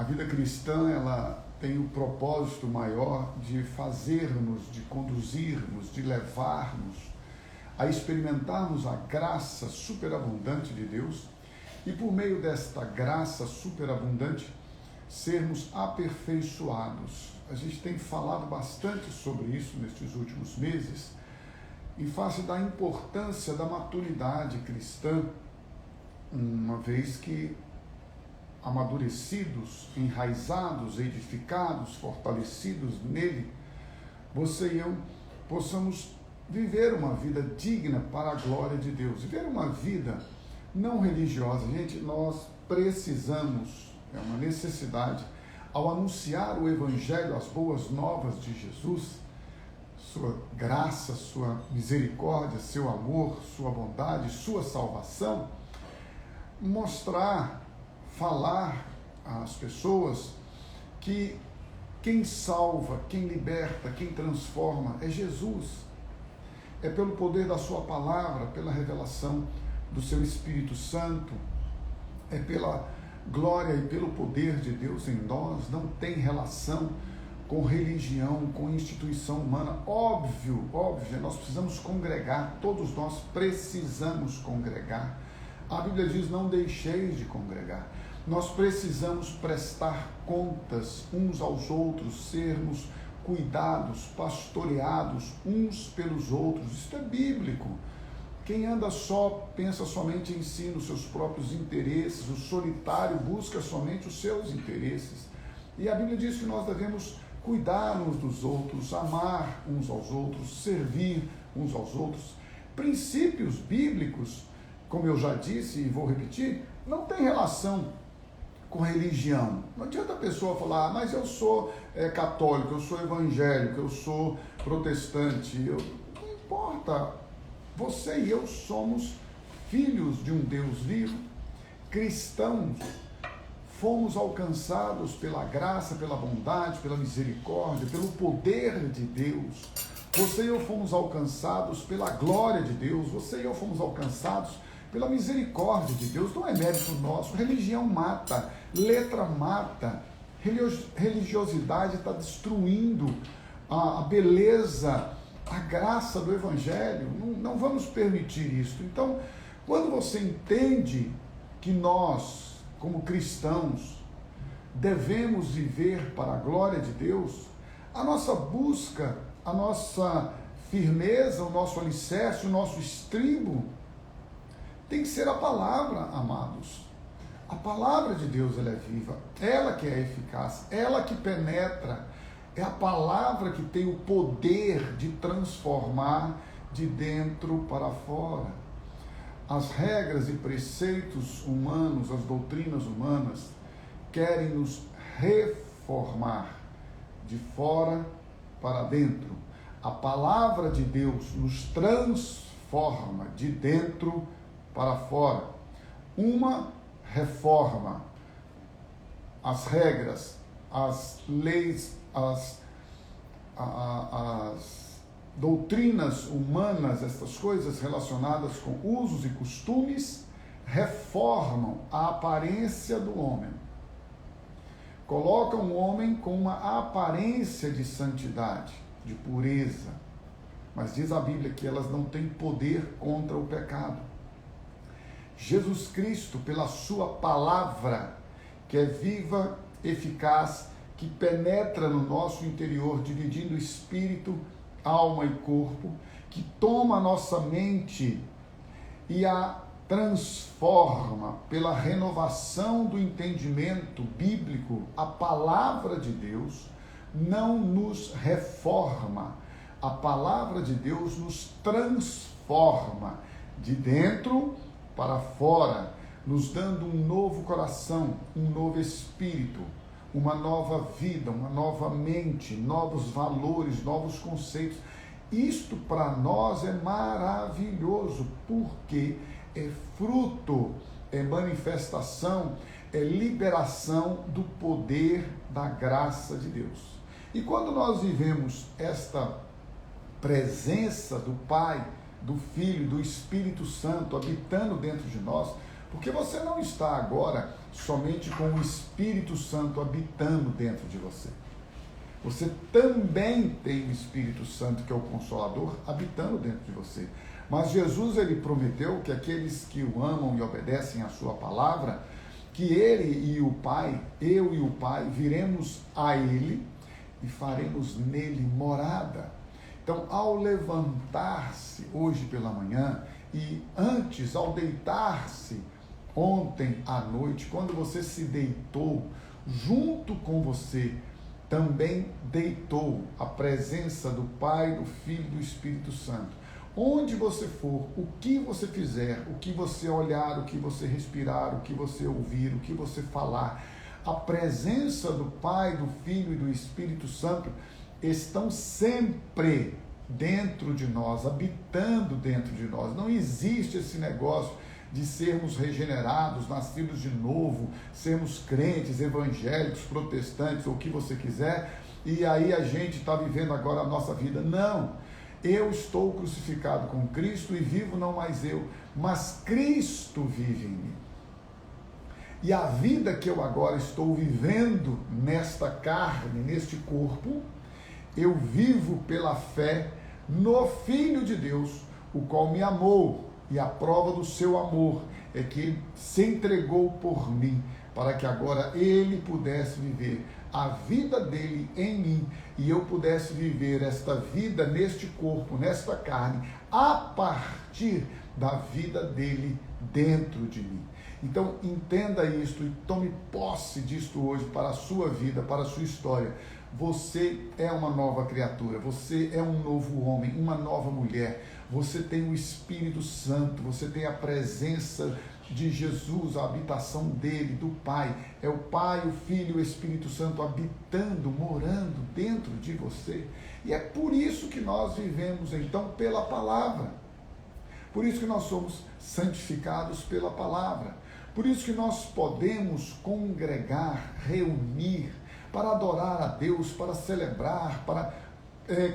A vida cristã, ela tem o propósito maior de fazermos, de conduzirmos, de levarmos a experimentarmos a graça superabundante de Deus e, por meio desta graça superabundante, sermos aperfeiçoados. A gente tem falado bastante sobre isso nestes últimos meses, em face da importância da maturidade cristã, uma vez que amadurecidos, enraizados, edificados, fortalecidos nele, você e eu possamos viver uma vida digna para a glória de Deus, viver uma vida não religiosa. Gente, nós precisamos, é uma necessidade, ao anunciar o Evangelho, as boas novas de Jesus, sua graça, sua misericórdia, seu amor, sua bondade, sua salvação, mostrar, falar às pessoas que quem salva, quem liberta, quem transforma é Jesus. É pelo poder da sua palavra, pela revelação do seu Espírito Santo, é pela glória e pelo poder de Deus em nós. Não tem relação com religião, com instituição humana. Óbvio, nós precisamos congregar, todos nós precisamos congregar. A Bíblia diz: não deixeis de congregar. Nós precisamos prestar contas uns aos outros, sermos cuidados, pastoreados uns pelos outros. Isso é bíblico. Quem anda só pensa somente em si, nos seus próprios interesses. O solitário busca somente os seus interesses. E a Bíblia diz que nós devemos cuidar uns dos outros, amar uns aos outros, servir uns aos outros. Princípios bíblicos, como eu já disse e vou repetir, não tem relação com religião. Não adianta a pessoa falar: mas eu sou católico, eu sou evangélico, eu sou protestante. Não importa. Você e eu somos filhos de um Deus vivo, cristãos. Fomos alcançados pela graça, pela bondade, pela misericórdia, pelo poder de Deus. Você e eu fomos alcançados pela glória de Deus. Você e eu fomos alcançados pela misericórdia de Deus. Não é mérito nosso. Religião mata, letra mata, religiosidade está destruindo a beleza, a graça do Evangelho. Não vamos permitir isso. Então, quando você entende que nós, como cristãos, devemos viver para a glória de Deus, a nossa busca, a nossa firmeza, o nosso alicerce, o nosso estribo tem que ser a palavra, amados. A palavra de Deus, ela é viva, ela que é eficaz, ela que penetra. É a palavra que tem o poder de transformar de dentro para fora. As regras e preceitos humanos, as doutrinas humanas, querem nos reformar de fora para dentro. A palavra de Deus nos transforma de dentro para fora. Uma reforma. As regras, as leis, as doutrinas humanas, essas coisas relacionadas com usos e costumes, reformam a aparência do homem. Colocam o homem com uma aparência de santidade, de pureza. Mas diz a Bíblia que elas não têm poder contra o pecado. Jesus Cristo, pela sua palavra, que é viva, eficaz, que penetra no nosso interior, dividindo espírito, alma e corpo, que toma a nossa mente e a transforma pela renovação do entendimento bíblico. A palavra de Deus não nos reforma, a palavra de Deus nos transforma de dentro para fora, nos dando um novo coração, um novo espírito, uma nova vida, uma nova mente, novos valores, novos conceitos. Isto para nós é maravilhoso, porque é fruto, é manifestação, é liberação do poder da graça de Deus. E quando nós vivemos esta presença do Pai, do Filho, do Espírito Santo habitando dentro de nós, Porque você não está agora somente com o Espírito Santo habitando dentro de você. Você também tem o Espírito Santo, que é o Consolador, habitando dentro de você. Mas Jesus, ele prometeu que aqueles que o amam e obedecem à sua palavra, que ele e o Pai, eu e o Pai, viremos a ele e faremos nele morada. Então, ao levantar-se hoje pela manhã e antes, ao deitar-se ontem à noite, quando você se deitou, junto com você também deitou a presença do Pai, do Filho e do Espírito Santo. Onde você for, o que você fizer, o que você olhar, o que você respirar, o que você ouvir, o que você falar, a presença do Pai, do Filho e do Espírito Santo estão sempre dentro de nós, habitando dentro de nós. Não existe esse negócio de sermos regenerados, nascidos de novo, sermos crentes, evangélicos, protestantes, ou o que você quiser, e aí a gente está vivendo agora a nossa vida. Não, eu estou crucificado com Cristo e vivo não mais eu, mas Cristo vive em mim. E a vida que eu agora estou vivendo nesta carne, neste corpo, eu vivo pela fé no Filho de Deus, o qual me amou, e a prova do seu amor é que ele se entregou por mim, para que agora ele pudesse viver a vida dele em mim, e eu pudesse viver esta vida neste corpo, nesta carne, a partir da vida dele dentro de mim. Então entenda isto e tome posse disto hoje para a sua vida, para a sua história. Você é uma nova criatura, você é um novo homem, uma nova mulher, você tem o Espírito Santo, você tem a presença de Jesus, a habitação dele, do Pai. É o Pai, o Filho e o Espírito Santo habitando, morando dentro de você. E é por isso que nós vivemos então pela palavra. Por isso que nós somos santificados pela palavra. Por isso que nós podemos congregar, reunir, para adorar a Deus, para celebrar, para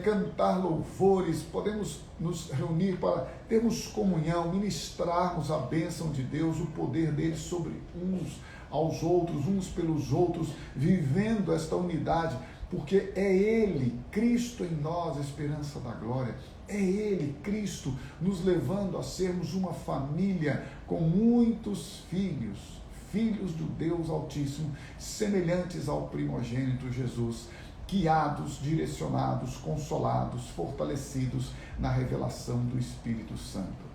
cantar louvores, podemos nos reunir para termos comunhão, ministrarmos a bênção de Deus, o poder dele sobre uns aos outros, uns pelos outros, vivendo esta unidade, porque é ele, Cristo em nós, a esperança da glória. É ele, Cristo, nos levando a sermos uma família com muitos filhos, filhos do Deus Altíssimo, semelhantes ao primogênito Jesus, guiados, direcionados, consolados, fortalecidos na revelação do Espírito Santo.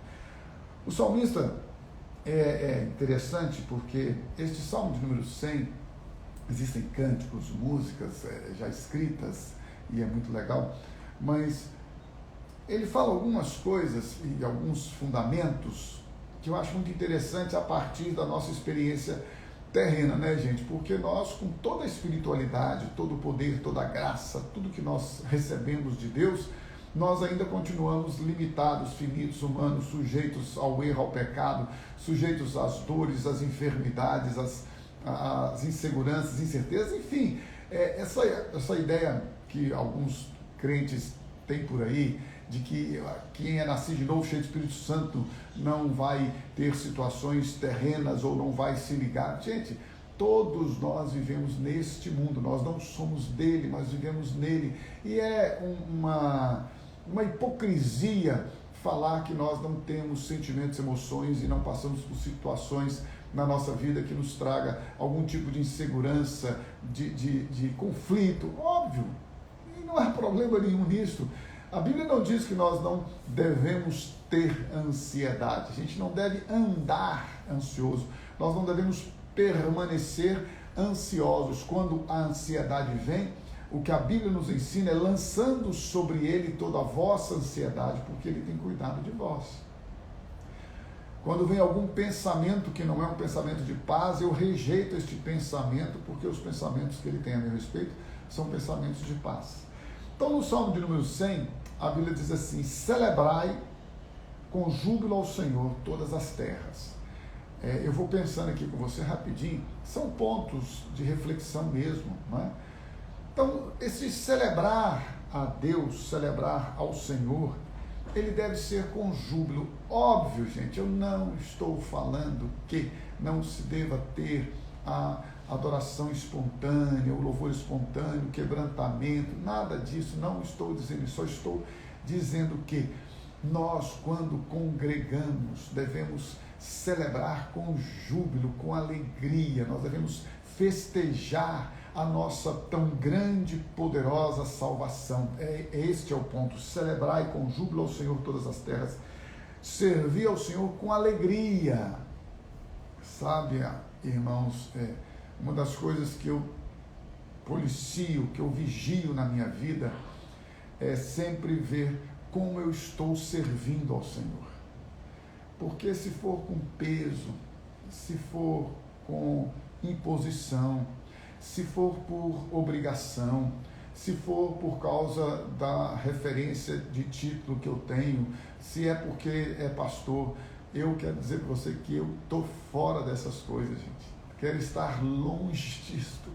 O salmista é interessante porque este salmo de número 100, existem cânticos, músicas já escritas e é muito legal, mas ele fala algumas coisas e alguns fundamentos que eu acho muito interessante a partir da nossa experiência terrena, né, gente? Porque nós, com toda a espiritualidade, todo o poder, toda a graça, tudo que nós recebemos de Deus, nós ainda continuamos limitados, finitos, humanos, sujeitos ao erro, ao pecado, sujeitos às dores, às enfermidades, às inseguranças, incertezas, enfim, essa ideia que alguns crentes têm por aí, de que quem é nascido de novo, cheio do Espírito Santo, não vai ter situações terrenas ou não vai se ligar. Gente, todos nós vivemos neste mundo, nós não somos dele, mas vivemos nele. E é uma hipocrisia falar que nós não temos sentimentos, emoções e não passamos por situações na nossa vida que nos traga algum tipo de insegurança, de conflito. Óbvio, e não há problema nenhum nisso. A Bíblia não diz que nós não devemos ter ansiedade, a gente não deve andar ansioso, nós não devemos permanecer ansiosos. Quando a ansiedade vem, o que a Bíblia nos ensina é lançando sobre ele toda a vossa ansiedade, porque ele tem cuidado de vós. Quando vem algum pensamento que não é um pensamento de paz, eu rejeito este pensamento, porque os pensamentos que ele tem a meu respeito são pensamentos de paz. Então, no Salmo de número 100, a Bíblia diz assim: celebrai com júbilo ao Senhor todas as terras. Eu vou pensando aqui com você rapidinho, são pontos de reflexão mesmo, não é? Então, esse celebrar a Deus, celebrar ao Senhor, ele deve ser com júbilo. Óbvio, gente, eu não estou falando que não se deva ter a adoração espontânea, o louvor espontâneo, o quebrantamento, nada disso, não estou dizendo isso, só estou dizendo que nós, quando congregamos, devemos celebrar com júbilo, com alegria, nós devemos festejar a nossa tão grande e poderosa salvação. Este é o ponto. Celebrai com júbilo ao Senhor todas as terras. Servir ao Senhor com alegria. Sabe, irmãos, uma das coisas que eu policio, que eu vigio na minha vida, é sempre ver como eu estou servindo ao Senhor. Porque se for com peso, se for com imposição, se for por obrigação, se for por causa da referência de título que eu tenho, se é porque é pastor, eu quero dizer para você que eu estou fora dessas coisas, gente. Quero estar longe disto.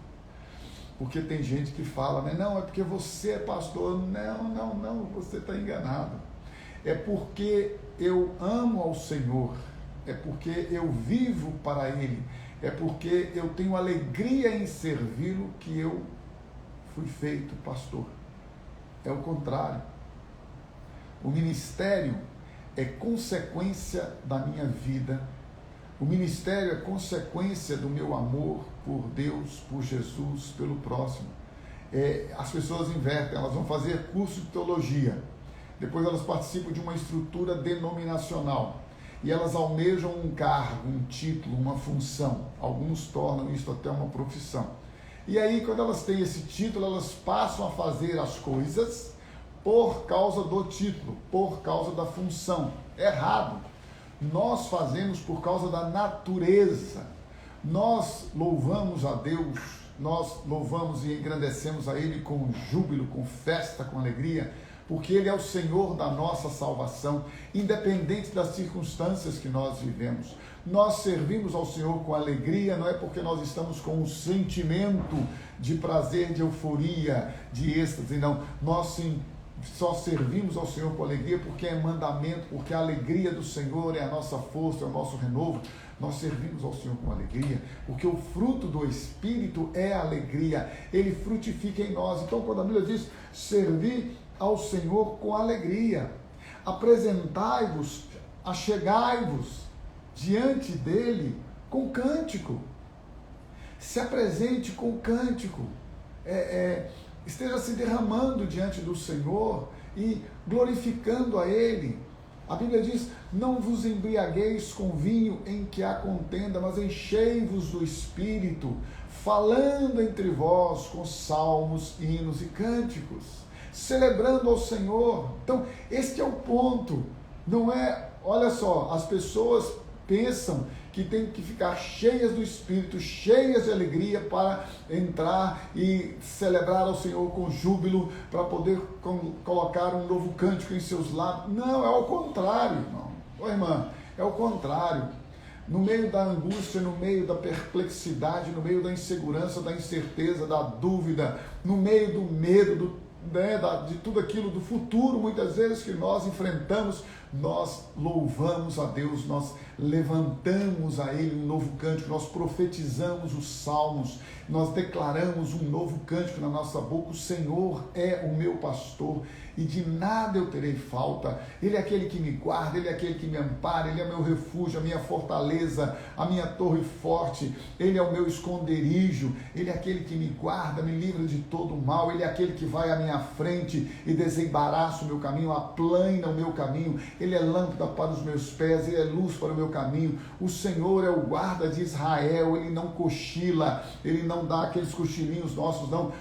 Porque tem gente que fala, né? Não, é porque você é pastor. Não, você está enganado. É porque eu amo ao Senhor, é porque eu vivo para Ele, é porque eu tenho alegria em servi-lo que eu fui feito pastor. É o contrário. O ministério é consequência da minha vida. O ministério é consequência do meu amor por Deus, por Jesus, pelo próximo. As pessoas invertem, elas vão fazer curso de teologia, depois elas participam de uma estrutura denominacional e elas almejam um cargo, um título, uma função. Alguns tornam isso até uma profissão. E aí, quando elas têm esse título, elas passam a fazer as coisas por causa do título, por causa da função. Errado. Nós fazemos por causa da natureza. Nós louvamos a Deus, nós louvamos e engrandecemos a Ele com júbilo, com festa, com alegria, porque Ele é o Senhor da nossa salvação, independente das circunstâncias que nós vivemos. Nós servimos ao Senhor com alegria, não é porque nós estamos com um sentimento de prazer, de euforia, de êxtase, não. Nós sim só servimos ao Senhor com alegria porque é mandamento, porque a alegria do Senhor é a nossa força, é o nosso renovo. Nós servimos ao Senhor com alegria porque o fruto do Espírito é a alegria, ele frutifica em nós. Então, quando a Bíblia diz servir ao Senhor com alegria, apresentai-vos, achegai-vos diante dele com cântico, se apresente com cântico, esteja se derramando diante do Senhor e glorificando a Ele. A Bíblia diz, não vos embriagueis com vinho em que há contenda, mas enchei-vos do Espírito, falando entre vós com salmos, hinos e cânticos, celebrando ao Senhor. Então, este é o ponto, não é, olha só, as pessoas pensam que tem que ficar cheias do Espírito, cheias de alegria para entrar e celebrar ao Senhor com júbilo, para poder colocar um novo cântico em seus lábios. Não, é o contrário, irmão. Ô, irmã, é o contrário. No meio da angústia, no meio da perplexidade, no meio da insegurança, da incerteza, da dúvida, no meio do medo, de tudo aquilo do futuro, muitas vezes que nós enfrentamos, nós louvamos a Deus, nós levantamos a Ele um novo cântico, nós profetizamos os salmos, nós declaramos um novo cântico na nossa boca. O Senhor é o meu pastor e de nada eu terei falta. Ele é aquele que me guarda, Ele é aquele que me ampara, Ele é meu refúgio, a minha fortaleza, a minha torre forte, Ele é o meu esconderijo, Ele é aquele que me guarda, me livra de todo o mal, Ele é aquele que vai à minha frente e desembaraça o meu caminho, aplana o meu caminho, Ele é lâmpada para os meus pés, Ele é luz para o meu caminho. O Senhor é o guarda de Israel, Ele não cochila, Ele não dá aqueles cochilinhos nossos, não.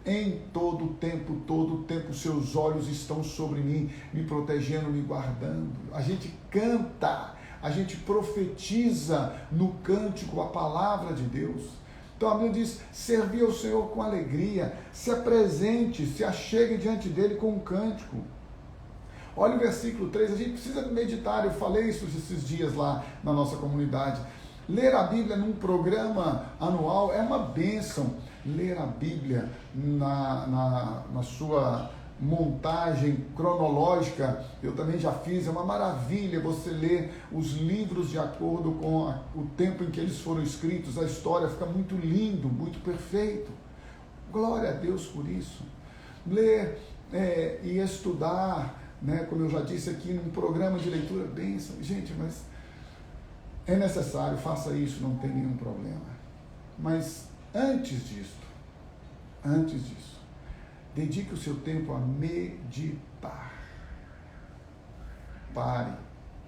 Em todo o tempo, seus olhos estão sobre mim, me protegendo, me guardando. A gente canta, a gente profetiza no cântico a palavra de Deus. Então a Bíblia diz, servir ao Senhor com alegria, se apresente, se achegue diante dele com um cântico. Olha o versículo 3, a gente precisa meditar, eu falei isso esses dias lá na nossa comunidade. Ler a Bíblia num programa anual é uma bênção. Ler a Bíblia na sua montagem cronológica, eu também já fiz, é uma maravilha você ler os livros de acordo com o tempo em que eles foram escritos, a história fica muito lindo, muito perfeito. Glória a Deus por isso. Ler e estudar, né, como eu já disse aqui, num programa de leitura, bênção. Gente, mas é necessário, faça isso, não tem nenhum problema. Mas antes disso, dedique o seu tempo a meditar. Pare,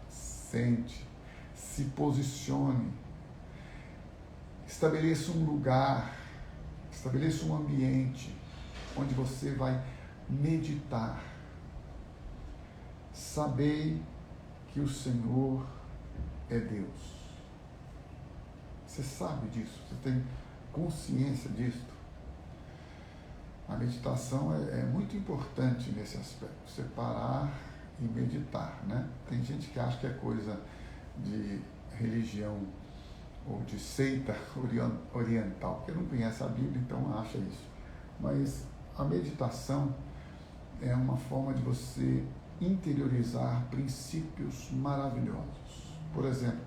sente, se posicione, estabeleça um lugar, estabeleça um ambiente onde você vai meditar. Sabei que o Senhor é Deus. Você sabe disso, você tem consciência disso. A meditação é muito importante nesse aspecto, você parar e meditar, né? Tem gente que acha que é coisa de religião ou de seita oriental, porque não conhece a Bíblia, então acha isso. Mas a meditação é uma forma de você interiorizar princípios maravilhosos. Por exemplo,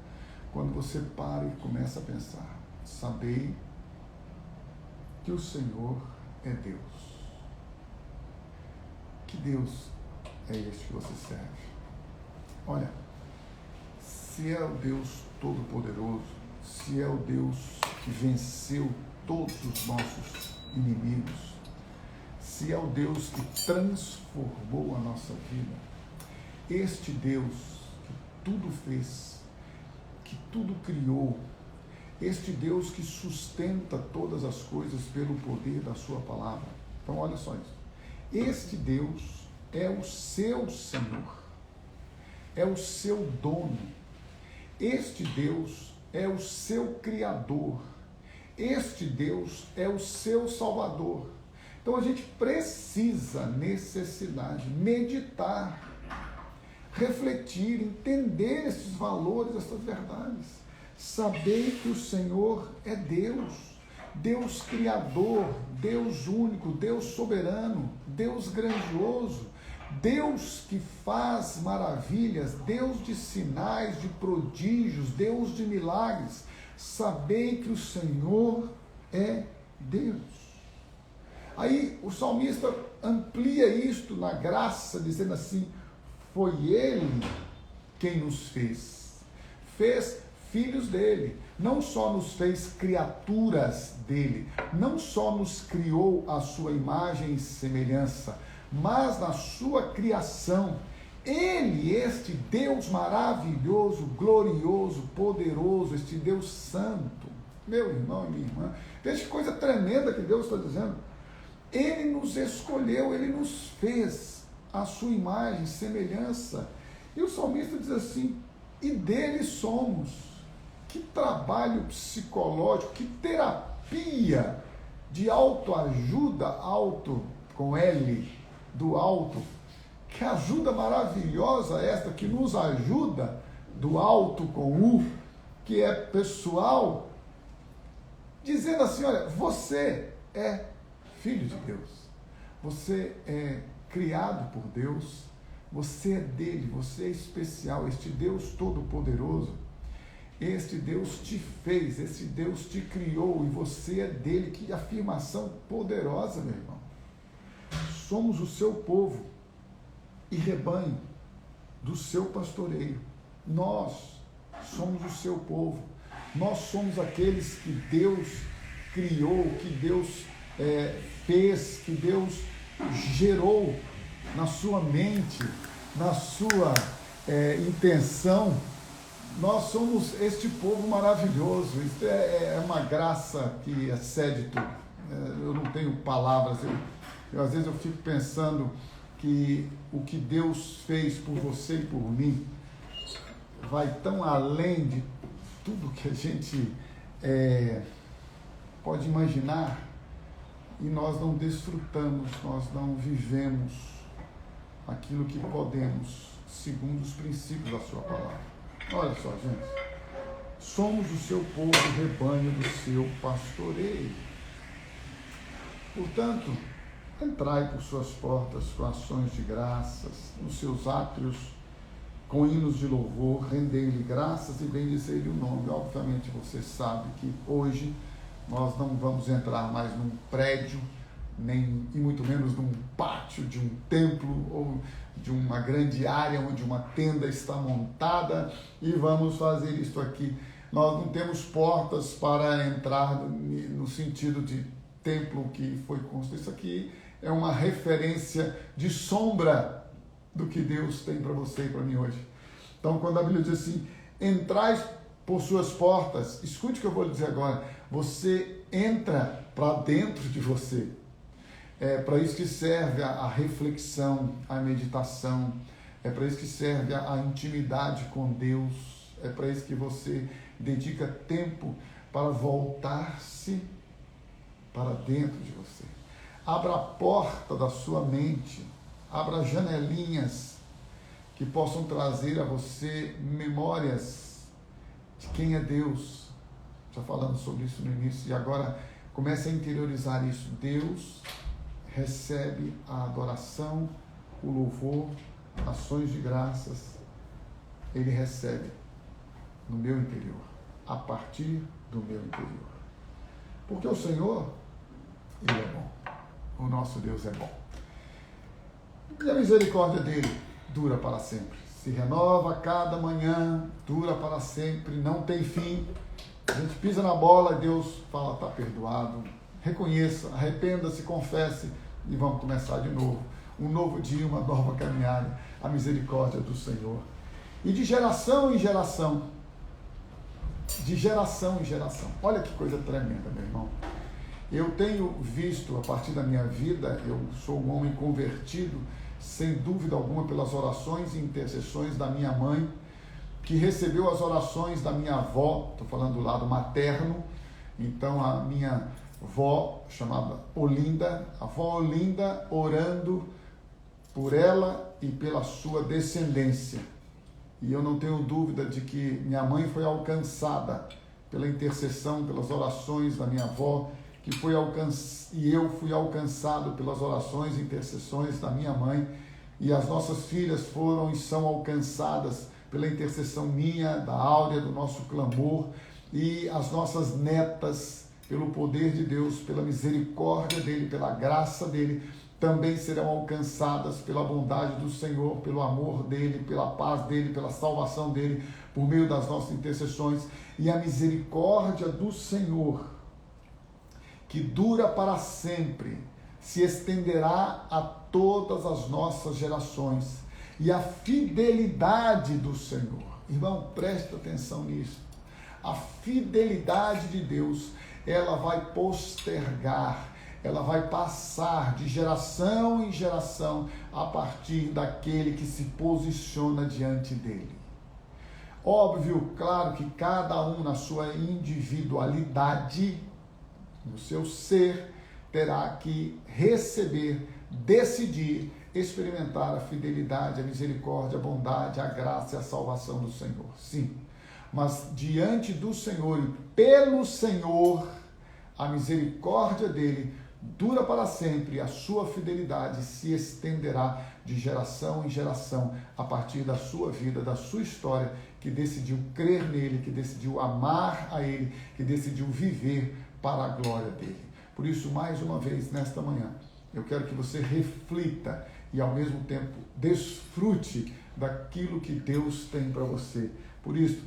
quando você para e começa a pensar, sabei que o Senhor é Deus. Que Deus é este que você serve? Olha, se é o Deus Todo-Poderoso, se é o Deus que venceu todos os nossos inimigos, se é o Deus que transformou a nossa vida, este Deus que tudo fez, que tudo criou, este Deus que sustenta todas as coisas pelo poder da sua palavra. Então olha só isso. Este Deus é o seu Senhor, é o seu dono. Este Deus é o seu Criador. Este Deus é o seu Salvador. Então a gente precisa, necessidade, meditar, refletir, entender esses valores, essas verdades. Saber que o Senhor é Deus, Deus Criador, Deus único, Deus soberano, Deus grandioso, Deus que faz maravilhas, Deus de sinais, de prodígios, Deus de milagres. Sabei que o Senhor é Deus. Aí o salmista amplia isto na graça, dizendo assim, foi Ele quem nos fez filhos dele, não só nos fez criaturas dele, não só nos criou a sua imagem e semelhança, mas na sua criação, ele, este Deus maravilhoso, glorioso, poderoso, este Deus santo, meu irmão e minha irmã, veja que coisa tremenda que Deus está dizendo, ele nos escolheu, ele nos fez a sua imagem, semelhança, e o salmista diz assim, e dele somos. Que trabalho psicológico, que terapia de autoajuda, auto com L, do alto, que ajuda maravilhosa esta, que nos ajuda, do alto com U, que é pessoal, dizendo assim, olha, você é filho de Deus, você é criado por Deus, você é dele, você é especial, este Deus todo-poderoso, este Deus te fez, este Deus te criou e você é dele. Que afirmação poderosa, meu irmão. Somos o seu povo e rebanho do seu pastoreio. Nós somos o seu povo. Nós somos aqueles que Deus criou, que Deus fez, que Deus gerou na sua mente, na sua intenção. Nós somos este povo maravilhoso. Isso é uma graça que excede tudo. Eu não tenho palavras. Às vezes eu fico pensando que o que Deus fez por você e por mim vai tão além de tudo que a gente pode imaginar, e nós não desfrutamos, nós não vivemos aquilo que podemos, segundo os princípios da sua palavra. Olha só, gente, somos o seu povo, rebanho do seu pastoreio. Portanto, Entrai por suas portas com ações de graças, nos seus átrios com hinos de louvor, rendei-lhe graças e bendizei-lhe o nome. Obviamente você sabe que hoje nós não vamos entrar mais num prédio, nem e muito menos num pátio de um templo ou de uma grande área onde uma tenda está montada e vamos fazer isto aqui. Nós não temos portas para entrar no sentido de templo que foi construído. Isso aqui é uma referência de sombra do que Deus tem para você e para mim hoje. Então, quando a Bíblia diz assim, entrai por suas portas, escute o que eu vou lhe dizer agora, você entra para dentro de você. É para isso que serve a reflexão, a meditação, é para isso que serve a intimidade com Deus, é para isso que você dedica tempo para voltar-se para dentro de você. Abra a porta da sua mente, abra janelinhas que possam trazer a você memórias de quem é Deus. Já falamos sobre isso no início e agora comece a interiorizar isso. Deus recebe a adoração, o louvor, ações de graças. Ele recebe no meu interior, a partir do meu interior. Porque o Senhor, Ele é bom. O nosso Deus é bom. E a misericórdia dele dura para sempre. Se renova a cada manhã, dura para sempre, não tem fim. A gente pisa na bola e Deus fala, está perdoado. Reconheça, arrependa-se, confesse e vamos começar de novo. Um novo dia, uma nova caminhada. A misericórdia do Senhor. E de geração em geração. De geração em geração. Olha que coisa tremenda, meu irmão. Eu tenho visto, a partir da minha vida, eu sou um homem convertido, sem dúvida alguma, pelas orações e intercessões da minha mãe, que recebeu as orações da minha avó, estou falando do lado materno. Então a minha avó, chamada Olinda, a avó Olinda, orando por ela e pela sua descendência. E eu não tenho dúvida de que minha mãe foi alcançada pela intercessão, pelas orações da minha avó, e eu fui alcançado pelas orações e intercessões da minha mãe, e as nossas filhas foram e são alcançadas pela intercessão minha, da Áurea, do nosso clamor, e as nossas netas, pelo poder de Deus, pela misericórdia dele, pela graça dele, também serão alcançadas pela bondade do Senhor, pelo amor dele, pela paz dele, pela salvação dele, por meio das nossas intercessões. E a misericórdia do Senhor, que dura para sempre, se estenderá a todas as nossas gerações. E a fidelidade do Senhor, irmão, preste atenção nisso, a fidelidade de Deus, ela vai postergar, ela vai passar de geração em geração a partir daquele que se posiciona diante dele. Óbvio, claro que cada um na sua individualidade, no seu ser, terá que receber, decidir, experimentar a fidelidade, a misericórdia, a bondade, a graça e a salvação do Senhor. Sim, mas diante do Senhor e pelo Senhor, a misericórdia dele dura para sempre, a sua fidelidade se estenderá de geração em geração, a partir da sua vida, da sua história, que decidiu crer nele, que decidiu amar a ele, que decidiu viver para a glória dele. Por isso, mais uma vez, nesta manhã, eu quero que você reflita e, ao mesmo tempo, desfrute daquilo que Deus tem para você. Por isso,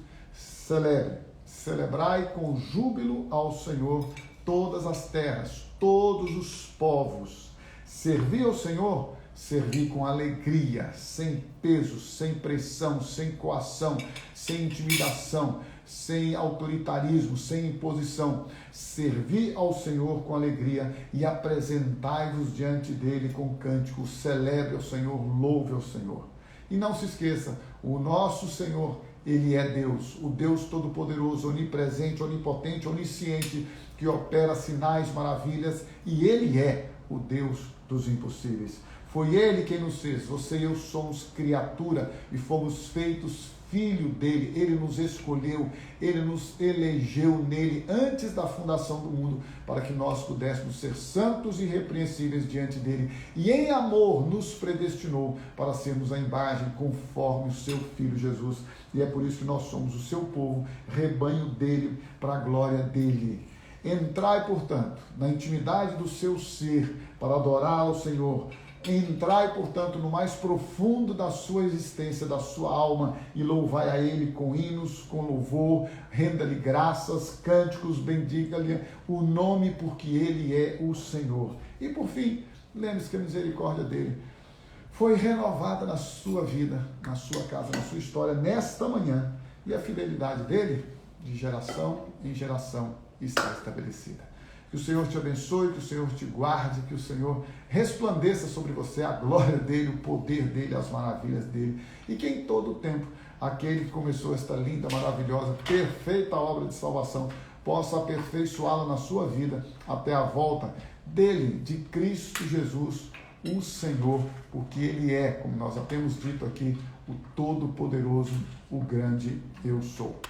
celebrai com júbilo ao Senhor todas as terras, todos os povos. Servi ao Senhor, servi com alegria, sem peso, sem pressão, sem coação, sem intimidação, sem autoritarismo, sem imposição. Servi ao Senhor com alegria e apresentai-vos diante dele com cânticos. Celebre ao Senhor, louve ao Senhor. E não se esqueça, o nosso Senhor, ele é Deus, o Deus Todo-Poderoso, onipresente, onipotente, onisciente, que opera sinais, maravilhas, e ele é o Deus dos impossíveis. Foi ele quem nos fez. Você e eu somos criatura e fomos feitos Filho dele, ele nos escolheu, ele nos elegeu nele antes da fundação do mundo, para que nós pudéssemos ser santos e irrepreensíveis diante dele, e em amor nos predestinou para sermos a imagem conforme o seu Filho Jesus, e é por isso que nós somos o seu povo, rebanho dele, para a glória dele. Entrai, portanto, na intimidade do seu ser, para adorar ao Senhor. Entrai, portanto, no mais profundo da sua existência, da sua alma, e louvai a Ele com hinos, com louvor, renda-lhe graças, cânticos, bendiga-lhe o nome, porque Ele é o Senhor. E por fim, lembre-se que a misericórdia dEle foi renovada na sua vida, na sua casa, na sua história, nesta manhã, e a fidelidade dEle, de geração em geração, está estabelecida. Que o Senhor te abençoe, que o Senhor te guarde, que o Senhor resplandeça sobre você a glória dEle, o poder dEle, as maravilhas dEle. E que em todo o tempo, aquele que começou esta linda, maravilhosa, perfeita obra de salvação, possa aperfeiçoá-la na sua vida até a volta dEle, de Cristo Jesus, o Senhor, porque Ele é, como nós já temos dito aqui, o Todo-Poderoso, o grande Eu Sou.